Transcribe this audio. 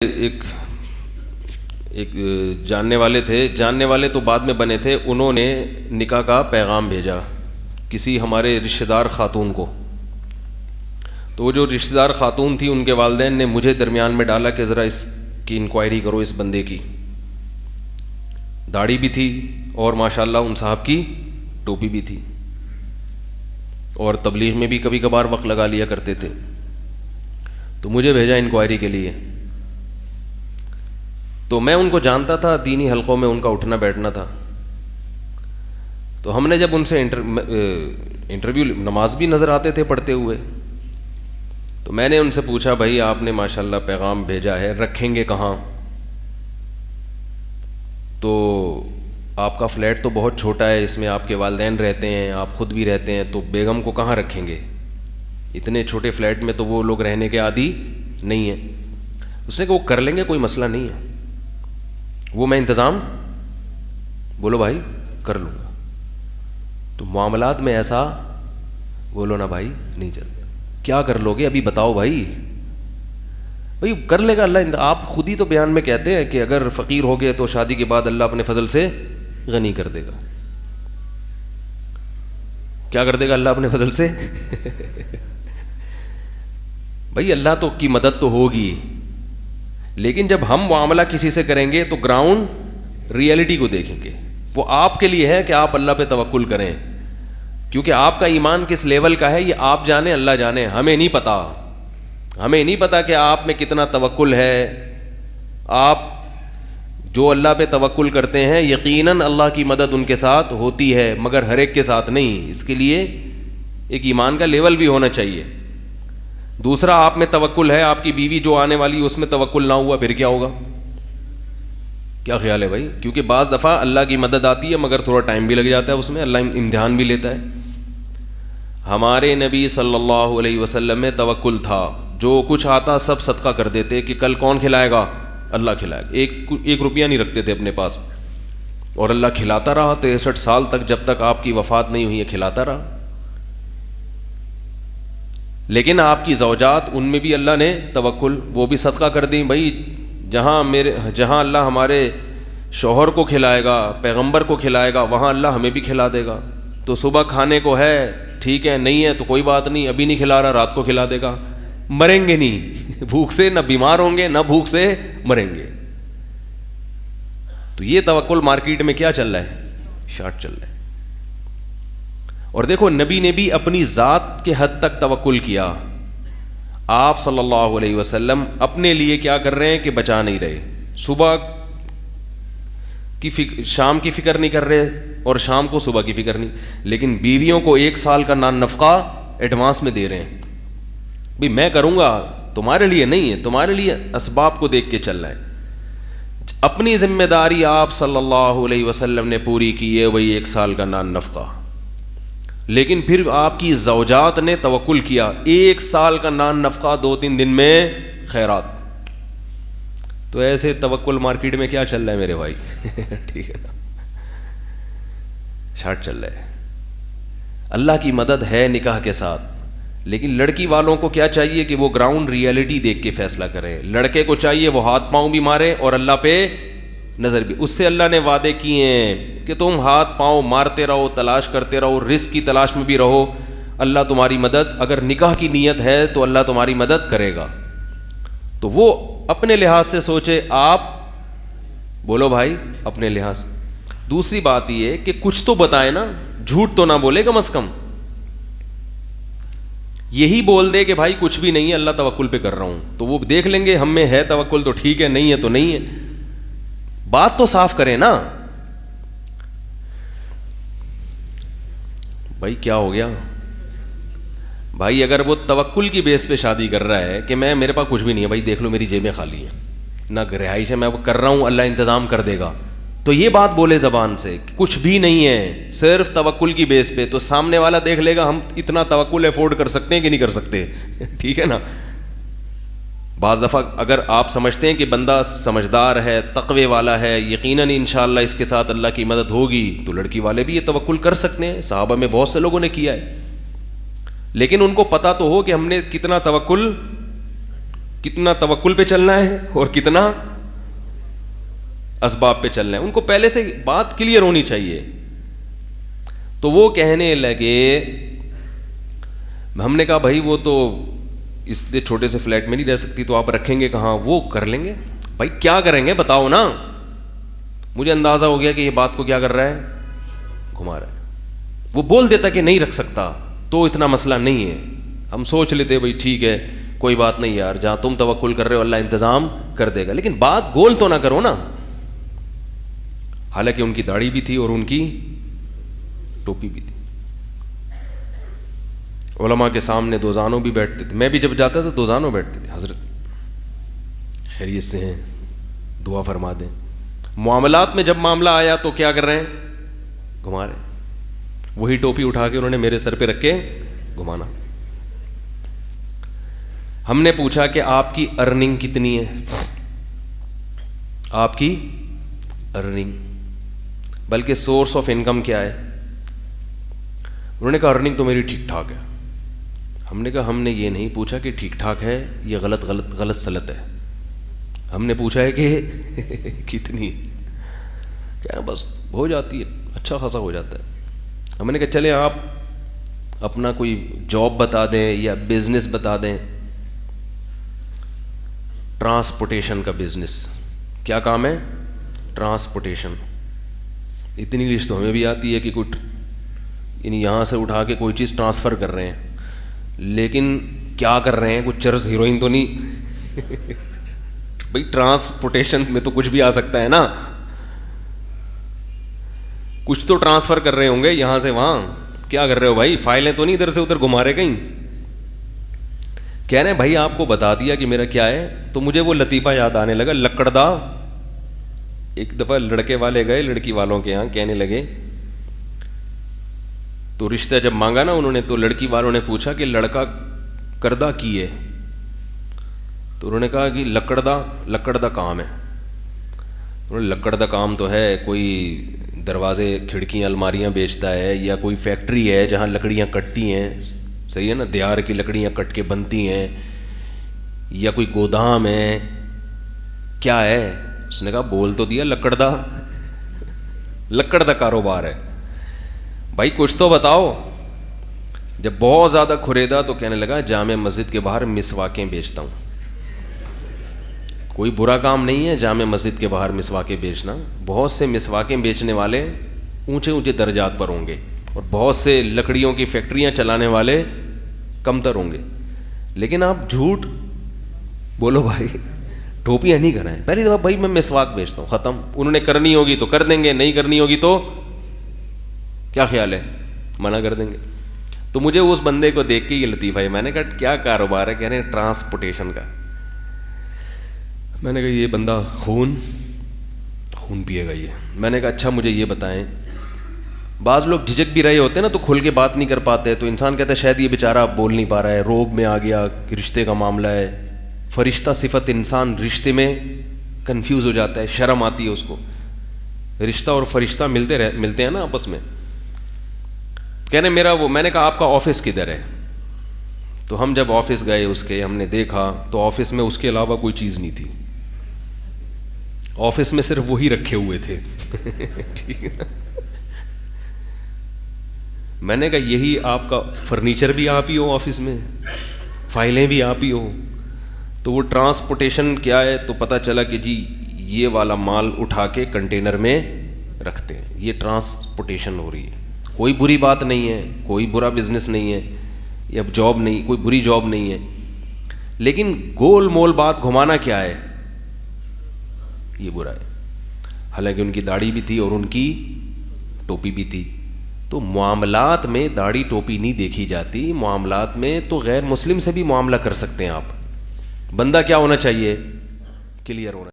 ایک جاننے والے تو بعد میں بنے تھے، انہوں نے نکاح کا پیغام بھیجا کسی ہمارے رشتہ دار خاتون کو. تو وہ جو رشتہ دار خاتون تھی ان کے والدین نے مجھے درمیان میں ڈالا کہ ذرا اس کی انکوائری کرو، اس بندے کی. داڑھی بھی تھی اور ماشاءاللہ ان صاحب کی ٹوپی بھی تھی، اور تبلیغ میں بھی کبھی کبھار وقت لگا لیا کرتے تھے. تو مجھے بھیجا انکوائری کے لیے. تو میں ان کو جانتا تھا، دینی حلقوں میں ان کا اٹھنا بیٹھنا تھا. تو ہم نے جب ان سے انٹرویو، نماز بھی نظر آتے تھے پڑھتے ہوئے، تو میں نے ان سے پوچھا بھائی آپ نے ماشاءاللہ پیغام بھیجا ہے، رکھیں گے کہاں؟ تو آپ کا فلیٹ تو بہت چھوٹا ہے، اس میں آپ کے والدین رہتے ہیں، آپ خود بھی رہتے ہیں، تو بیگم کو کہاں رکھیں گے؟ اتنے چھوٹے فلیٹ میں تو وہ لوگ رہنے کے عادی نہیں ہیں. اس نے کہا وہ کر لیں گے، کوئی مسئلہ نہیں ہے، وہ میں انتظام، بولو بھائی کر لوں گا. تو معاملات میں ایسا بولو نا بھائی نہیں چلتا. کیا کر لو گے ابھی بتاؤ بھائی کر لے گا اللہ. آپ خود ہی تو بیان میں کہتے ہیں کہ اگر فقیر ہو گئے تو شادی کے بعد اللہ اپنے فضل سے غنی کر دے گا. کیا کر دے گا اللہ اپنے فضل سے؟ بھائی اللہ تو کی مدد تو ہوگی، لیکن جب ہم معاملہ کسی سے کریں گے تو گراؤنڈ ریئلٹی کو دیکھیں گے. وہ آپ کے لیے ہے کہ آپ اللہ پہ توکل کریں، کیونکہ آپ کا ایمان کس لیول کا ہے یہ آپ جانیں، اللہ جانے. ہمیں نہیں پتا کہ آپ میں کتنا توکل ہے. آپ جو اللہ پہ توکل کرتے ہیں یقیناً اللہ کی مدد ان کے ساتھ ہوتی ہے، مگر ہر ایک کے ساتھ نہیں. اس کے لیے ایک ایمان کا لیول بھی ہونا چاہیے. دوسرا، آپ میں توکل ہے، آپ کی بیوی جو آنے والی اس میں توکل نہ ہوا پھر کیا ہوگا؟ کیا خیال ہے بھائی؟ کیونکہ بعض دفعہ اللہ کی مدد آتی ہے مگر تھوڑا ٹائم بھی لگ جاتا ہے، اس میں اللہ امتحان بھی لیتا ہے. ہمارے نبی صلی اللہ علیہ وسلم میں توکل تھا، جو کچھ آتا سب صدقہ کر دیتے کہ کل کون کھلائے گا؟ اللہ کھلائے گا. ایک روپیہ نہیں رکھتے تھے اپنے پاس، اور اللہ کھلاتا رہا 63 سال تک، جب تک آپ کی وفات نہیں ہوئی ہے کھلاتا رہا. لیکن آپ کی زوجات ان میں بھی اللہ نے توکل، وہ بھی صدقہ کر دیں. بھائی جہاں اللہ ہمارے شوہر کو کھلائے گا، پیغمبر کو کھلائے گا، وہاں اللہ ہمیں بھی کھلا دے گا. تو صبح کھانے کو ہے ٹھیک ہے، نہیں ہے تو کوئی بات نہیں، ابھی نہیں کھلا رہا رات کو کھلا دے گا. مریں گے نہیں بھوک سے، نہ بیمار ہوں گے، نہ بھوک سے مریں گے. تو یہ توکل مارکیٹ میں کیا چل رہا ہے؟ شارٹ چل رہا ہے. اور دیکھو نبی نے بھی اپنی ذات کے حد تک توکل کیا. آپ صلی اللہ علیہ وسلم اپنے لیے کیا کر رہے ہیں کہ بچا نہیں رہے. صبح کی شام کی فکر نہیں کر رہے، اور شام کو صبح کی فکر نہیں، لیکن بیویوں کو 1 سال کا نان نفقہ ایڈوانس میں دے رہے ہیں. بھئی میں کروں گا، تمہارے لیے نہیں ہے، تمہارے لیے اسباب کو دیکھ کے چل رہا ہے. اپنی ذمہ داری آپ صلی اللہ علیہ وسلم نے پوری کی ہے، وہی 1 سال کا نان نفقہ. لیکن پھر آپ کی زوجات نے توکل کیا، 1 سال کا نان نفقہ 2-3 دن میں خیرات. تو ایسے توکل مارکیٹ میں کیا چل رہا ہے میرے بھائی؟ ٹھیک ہے نا، شارٹ چل رہا ہے. اللہ کی مدد ہے نکاح کے ساتھ، لیکن لڑکی والوں کو کیا چاہیے کہ وہ گراؤنڈ ریئلٹی دیکھ کے فیصلہ کریں. لڑکے کو چاہیے وہ ہاتھ پاؤں بھی مارے اور اللہ پہ نظر بھی. اس سے اللہ نے وعدے کیے ہیں کہ تم ہاتھ پاؤں مارتے رہو، تلاش کرتے رہو، رزق کی تلاش میں بھی رہو، اللہ تمہاری مدد، اگر نکاح کی نیت ہے تو اللہ تمہاری مدد کرے گا. تو وہ اپنے لحاظ سے سوچے، آپ بولو بھائی اپنے لحاظ سے. دوسری بات یہ کہ کچھ تو بتائے نا، جھوٹ تو نہ بولے کم از کم. یہی بول دے کہ بھائی کچھ بھی نہیں ہے، اللہ توکل پہ کر رہا ہوں، تو وہ دیکھ لیں گے ہم میں ہے توکل تو ٹھیک ہے، نہیں ہے تو نہیں ہے. بات تو صاف کریں نا. بھائی کیا ہو گیا بھائی؟ اگر وہ توکل کی بیس پہ شادی کر رہا ہے کہ میرے پاس کچھ بھی نہیں ہے، بھائی دیکھ لو میری جیبیں خالی ہیں، نہ رہائش ہے، میں وہ کر رہا ہوں، اللہ انتظام کر دے گا، تو یہ بات بولے زبان سے کچھ بھی نہیں ہے، صرف توکل کی بیس پہ. تو سامنے والا دیکھ لے گا ہم اتنا توکل افورڈ کر سکتے ہیں کہ نہیں کر سکتے. ٹھیک ہے نا. بعض دفعہ اگر آپ سمجھتے ہیں کہ بندہ سمجھدار ہے، تقوی والا ہے، یقیناً انشاءاللہ اس کے ساتھ اللہ کی مدد ہوگی، تو لڑکی والے بھی یہ توکل کر سکتے ہیں. صحابہ میں بہت سے لوگوں نے کیا ہے، لیکن ان کو پتہ تو ہو کہ ہم نے کتنا توکل کتنا توکل پہ چلنا ہے اور کتنا اسباب پہ چلنا ہے. ان کو پہلے سے بات کلیئر ہونی چاہیے. تو وہ کہنے لگے, ہم نے کہا بھائی وہ تو اس چھوٹے سے فلیٹ میں نہیں رہ سکتی, تو آپ رکھیں گے کہاں؟ وہ کر لیں گے. بھائی کیا کریں گے بتاؤ نا. مجھے اندازہ ہو گیا کہ یہ بات کو کیا کر رہا ہے, گھما رہا ہے. وہ بول دیتا کہ نہیں رکھ سکتا تو اتنا مسئلہ نہیں ہے, ہم سوچ لیتے بھائی ٹھیک ہے کوئی بات نہیں یار, جہاں تم توکل کر رہے ہو اللہ انتظام کر دے گا. لیکن بات گول تو نہ کرو نا. حالانکہ ان کی داڑھی بھی تھی اور ان کی ٹوپی بھی تھی. علماء کے سامنے دوزانوں بھی بیٹھتے تھے. میں بھی جب جاتا تھا دوزانوں بیٹھتے تھے, حضرت خیریت سے ہیں, دعا فرما دیں. معاملات میں جب معاملہ آیا تو کیا کر رہے ہیں, گھما رہے ہیں. وہی ٹوپی اٹھا کے انہوں نے میرے سر پہ رکھ کے گھمانا. ہم نے پوچھا کہ آپ کی ارننگ کتنی ہے, آپ کی ارننگ, بلکہ سورس آف انکم کیا ہے. انہوں نے کہا ارننگ تو میری ٹھیک ٹھاک ہے. ہم نے کہا ہم نے یہ نہیں پوچھا کہ ٹھیک ٹھاک ہے یہ غلط سلط ہے, ہم نے پوچھا ہے کہ کتنی. کیا بس ہو جاتی ہے, اچھا خاصا ہو جاتا ہے. ہم نے کہا چلیں آپ اپنا کوئی جاب بتا دیں یا بزنس بتا دیں. ٹرانسپورٹیشن کا بزنس. کیا کام ہے؟ ٹرانسپورٹیشن. اتنی انگلش تو ہمیں بھی آتی ہے کہ کچھ یعنی یہاں سے اٹھا کے کوئی چیز ٹرانسفر کر رہے ہیں, لیکن کیا کر رہے ہیں, کچھ چرس ہیروئن تو نہیں. بھائی ٹرانسپورٹیشن میں تو کچھ بھی آ سکتا ہے نا, کچھ تو ٹرانسفر کر رہے ہوں گے یہاں سے وہاں. کیا کر رہے ہو بھائی, فائلیں تو نہیں ادھر سے ادھر گھما رہے کہیں. کہہ رہے ہیں بھائی آپ کو بتا دیا کہ میرا کیا ہے. تو مجھے وہ لطیفہ یاد آنے لگا, لکڑدا. ایک دفعہ لڑکے والے گئے لڑکی والوں کے یہاں, کہنے لگے تو رشتہ جب مانگا نا انہوں نے, تو لڑکی والوں نے پوچھا کہ لڑکا کردہ کی ہے. تو انہوں نے کہا کہ لکڑدا کام ہے. انہوں نے لکڑدا کام تو ہے, کوئی دروازے کھڑکیاں الماریاں بیچتا ہے, یا کوئی فیکٹری ہے جہاں لکڑیاں کٹتی ہیں, صحیح ہے نا, دیار کی لکڑیاں کٹ کے بنتی ہیں, یا کوئی گودام ہے, کیا ہے؟ اس نے کہا بول تو دیا لکڑدا کاروبار ہے. بھائی کچھ تو بتاؤ. جب بہت زیادہ کھریدا تو کہنے لگا جامع مسجد کے باہر مسواکیں بیچتا ہوں. کوئی برا کام نہیں ہے جامع مسجد کے باہر مسواکیں بیچنا. بہت سے مسواکیں بیچنے والے اونچے اونچے درجات پر ہوں گے, اور بہت سے لکڑیوں کی فیکٹریاں چلانے والے کم تر ہوں گے. لیکن آپ جھوٹ بولو بھائی, ٹوپیاں نہیں کرائیں. پہلی دفعہ بھائی میں مسواک بیچتا ہوں, ختم. انہوں نے کرنی ہوگی تو کر دیں گے, نہیں کرنی ہوگی تو کیا خیال ہے, منع کر دیں گے. تو مجھے اس بندے کو دیکھ کے یہ لطیفہ ہے. میں نے کہا کیا کاروبار ہے؟ کہہ رہے ہیں ٹرانسپورٹیشن کا. میں نے کہا یہ بندہ خون پیے گا یہ. میں نے کہا اچھا مجھے یہ بتائیں, بعض لوگ جھجک بھی رہے ہوتے ہیں نا تو کھل کے بات نہیں کر پاتے, تو انسان کہتا ہے شاید یہ بیچارہ بول نہیں پا رہا ہے, روب میں آ گیا کہ رشتے کا معاملہ ہے. فرشتہ صفت انسان رشتے میں کنفیوز ہو جاتا ہے, شرم آتی ہے اس کو. رشتہ اور فرشتہ ملتے ہیں نا آپس میں. کہنے میں نے کہا آپ کا آفس کدھر ہے؟ تو ہم جب آفس گئے اس کے, ہم نے دیکھا تو آفس میں اس کے علاوہ کوئی چیز نہیں تھی. آفس میں صرف وہی رکھے ہوئے تھے. ٹھیک ہے. میں نے کہا یہی آپ کا فرنیچر بھی آپ ہی ہو آفس میں, فائلیں بھی آپ ہی ہو, تو وہ ٹرانسپورٹیشن کیا ہے؟ تو پتہ چلا کہ جی یہ والا مال اٹھا کے کنٹینر میں رکھتے ہیں, یہ ٹرانسپورٹیشن ہو رہی ہے. کوئی بری بات نہیں ہے, کوئی برا بزنس نہیں ہے, یا جاب نہیں, کوئی بری جاب نہیں ہے. لیکن گول مول بات گھمانا کیا ہے, یہ برا ہے. حالانکہ ان کی داڑھی بھی تھی اور ان کی ٹوپی بھی تھی. تو معاملات میں داڑھی ٹوپی نہیں دیکھی جاتی. معاملات میں تو غیر مسلم سے بھی معاملہ کر سکتے ہیں آپ. بندہ کیا ہونا چاہیے؟ کلیئر ہونا.